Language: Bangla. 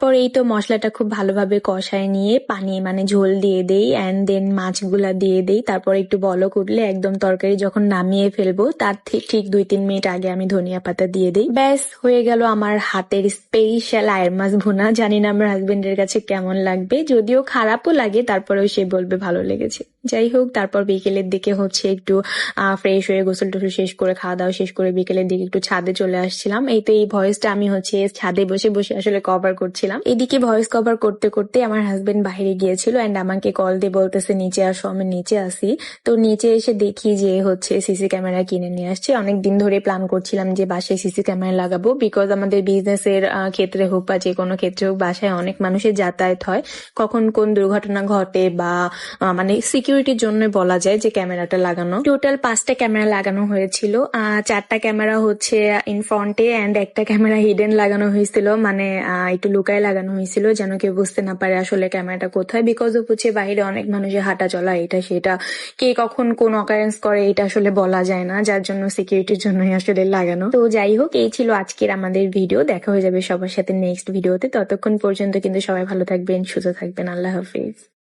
পরে এই তো মশলাটা খুব ভালোভাবে কষায় নিয়ে পানি মানে ঝোল দিয়ে দেই অ্যান্ড দেন মাছগুলা দিয়ে দেই। তারপর একটু বলক উঠলে একদম তরকারি যখন নামিয়ে ফেলবো তার ঠিক 2-3 মিনিট আগে আমি ধনিয়া পাতা দিয়ে দিই। ব্যাস হয়ে গেল আমার হাতের স্পেশাল আয়ের মাছ ভুনা। জানি না আমার হাজবেন্ডের কাছে কেমন লাগবে, যদিও খারাপও লাগে তারপরেও সে বলবে ভালো লেগেছে। যাই হোক, তারপর বিকেলের দিকে হচ্ছে একটু ফ্রেশ হয়ে গোসল টোসল শেষ করে খাওয়া দাওয়া শেষ করে বিকেলের দিকে একটু ছাদে চলে আসছিলাম। এই তো এই ভয়েসটা আমি হচ্ছে ছাদে বসে বসে আসলে কভার করছিলাম। এদিকে ভয়েস কভার করতে করতে আমার হাজবেন্ড বাইরে গিয়েছিল এন্ড আমাকে কল দিয়ে বলতেছে নিচে আসো। আমি নিচে আসি, তো নিচে এসে দেখি যে হচ্ছে সিসি ক্যামেরা কিনে নিয়ে আসছে। অনেকদিন ধরে প্ল্যান করছিলাম যে বাসায় সিসি ক্যামেরা লাগাবো, বিকজ আমাদের বিজনেসের ক্ষেত্রে হোক বা যে কোনো ক্ষেত্রে হোক বাসায় অনেক মানুষের যাতায়াত হয়, কখন কোন দুর্ঘটনা ঘটে বা মানে সিকিউরিটির জন্য বলা যায় যে ক্যামেরাটা লাগানো। টোটাল 5টা ক্যামেরা লাগানো হয়েছিল। 4টা ক্যামেরা হচ্ছে ইন ফ্রন্টে অ্যান্ড একটা ক্যামেরা হিডেন লাগানো হয়েছিল, মানে একটু লুকায় লাগানো হয়েছিল যেন কেউ বুঝতে না পারে আসলে ক্যামেরাটা কোথায়। বিকজ অফ হচ্ছে বাইরে অনেক মানুষের হাঁটা চলা, এটা সেটা, কে কখন কোন অকারেন্স করে এটা আসলে বলা যায় না, যার জন্য সিকিউরিটির জন্যই আসলে লাগানো। তো যাই হোক, এই ছিল আজকের আমাদের ভিডিও। দেখা হয়ে যাবে সবার সাথে নেক্সট ভিডিওতে। ততক্ষণ পর্যন্ত কিন্তু সবাই ভালো থাকবেন, সুস্থ থাকবেন। আল্লাহ হাফিজ।